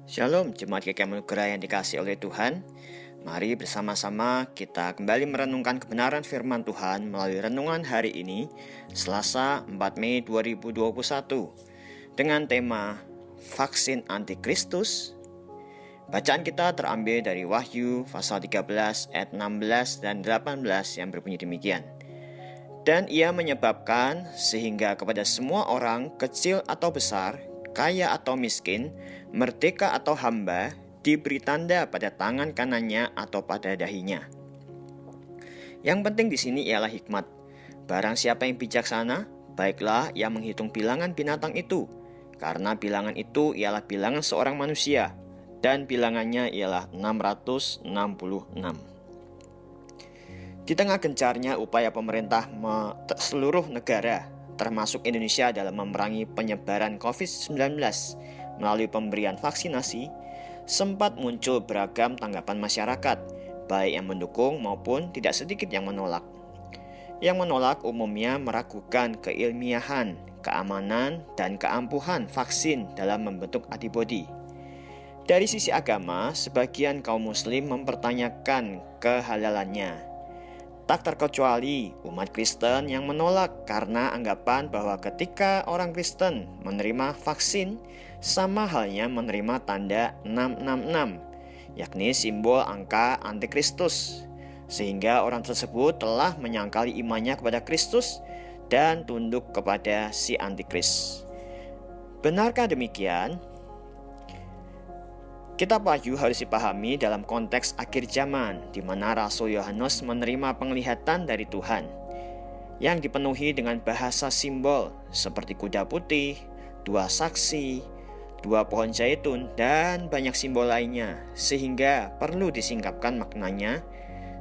Shalom, jemaat GKM Nugra yang dikasihi oleh Tuhan. Mari bersama-sama kita kembali merenungkan kebenaran firman Tuhan melalui renungan hari ini, Selasa 4 Mei 2021, dengan tema Vaksin Antikristus. Bacaan kita terambil dari Wahyu pasal 13 ayat 16 dan 18 yang berbunyi demikian. Dan ia menyebabkan sehingga kepada semua orang, kecil atau besar, kaya atau miskin, merdeka atau hamba, diberi tanda pada tangan kanannya atau pada dahinya. Yang penting di sini ialah hikmat. Barang siapa yang bijaksana, baiklah ia menghitung bilangan binatang itu, karena bilangan itu ialah bilangan seorang manusia, dan bilangannya ialah 666. Di tengah gencarnya upaya pemerintah seluruh negara, termasuk Indonesia dalam memerangi penyebaran COVID-19 melalui pemberian vaksinasi, sempat muncul beragam tanggapan masyarakat, baik yang mendukung maupun tidak sedikit yang menolak. Yang menolak umumnya meragukan keilmiahan, keamanan, dan keampuhan vaksin dalam membentuk antibodi. Dari sisi agama, sebagian kaum muslim mempertanyakan kehalalannya. Tak terkecuali umat Kristen yang menolak karena anggapan bahwa ketika orang Kristen menerima vaksin, sama halnya menerima tanda 666, yakni simbol angka antikristus, sehingga orang tersebut telah menyangkali imannya kepada Kristus dan tunduk kepada si antikris. Benarkah demikian? Kitab Wahyu harus dipahami dalam konteks akhir zaman, di mana Rasul Yohanes menerima penglihatan dari Tuhan yang dipenuhi dengan bahasa simbol seperti kuda putih, dua saksi, dua pohon zaitun, dan banyak simbol lainnya, sehingga perlu disingkapkan maknanya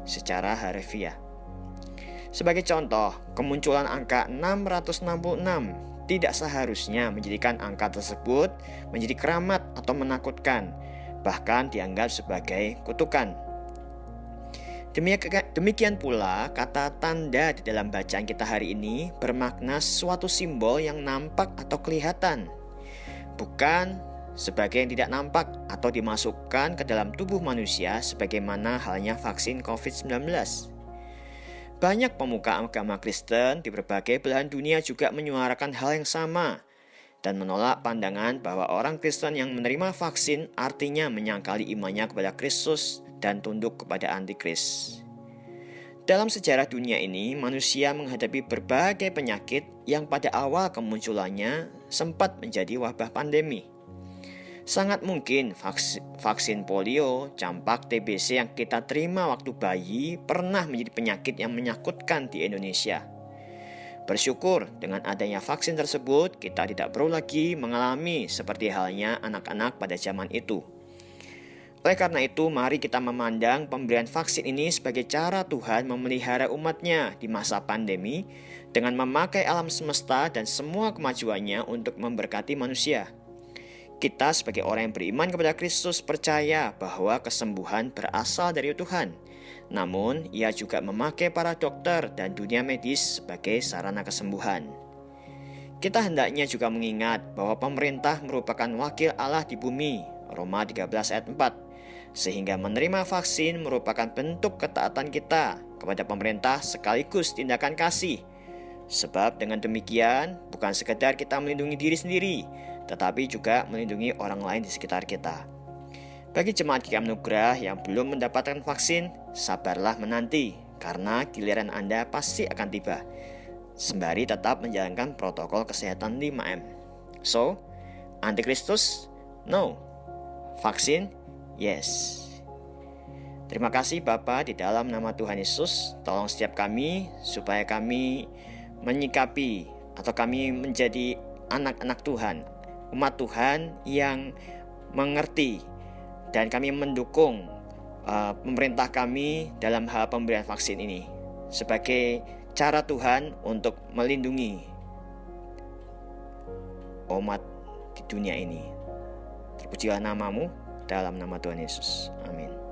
secara harfiah. Sebagai contoh, kemunculan angka 666 tidak seharusnya menjadikan angka tersebut menjadi keramat atau menakutkan, bahkan dianggap sebagai kutukan. Demikian pula kata tanda di dalam bacaan kita hari ini bermakna suatu simbol yang nampak atau kelihatan, bukan sebagai yang tidak nampak atau dimasukkan ke dalam tubuh manusia sebagaimana halnya vaksin COVID-19. Banyak pemuka agama Kristen di berbagai belahan dunia juga menyuarakan hal yang sama dan menolak pandangan bahwa orang Kristen yang menerima vaksin artinya menyangkali imannya kepada Kristus dan tunduk kepada antikris. Dalam sejarah dunia ini, manusia menghadapi berbagai penyakit yang pada awal kemunculannya sempat menjadi wabah pandemi. Sangat mungkin vaksin polio, campak, TBC yang kita terima waktu bayi pernah menjadi penyakit yang menakutkan di Indonesia. Bersyukur dengan adanya vaksin tersebut, kita tidak perlu lagi mengalami seperti halnya anak-anak pada zaman itu. Oleh karena itu, mari kita memandang pemberian vaksin ini sebagai cara Tuhan memelihara umatnya di masa pandemi dengan memakai alam semesta dan semua kemajuannya untuk memberkati manusia. Kita sebagai orang yang beriman kepada Kristus percaya bahwa kesembuhan berasal dari Tuhan. Namun, ia juga memakai para dokter dan dunia medis sebagai sarana kesembuhan. Kita hendaknya juga mengingat bahwa pemerintah merupakan wakil Allah di bumi, Roma 13 ayat 4, sehingga menerima vaksin merupakan bentuk ketaatan kita kepada pemerintah sekaligus tindakan kasih. Sebab dengan demikian, bukan sekedar kita melindungi diri sendiri, tetapi juga melindungi orang lain di sekitar kita. Bagi jemaat GKM Nugra yang belum mendapatkan vaksin, sabarlah menanti, karena giliran Anda pasti akan tiba. Sembari tetap menjalankan protokol kesehatan 5M. So, antikristus? No. Vaksin? Yes. Terima kasih Bapa, di dalam nama Tuhan Yesus, tolong setiap kami supaya kami menyikapi atau kami menjadi anak-anak Tuhan, umat Tuhan yang mengerti dan kami mendukung pemerintah kami dalam hal pemberian vaksin ini sebagai cara Tuhan untuk melindungi umat di dunia ini. Terpujilah namamu dalam nama Tuhan Yesus. Amin.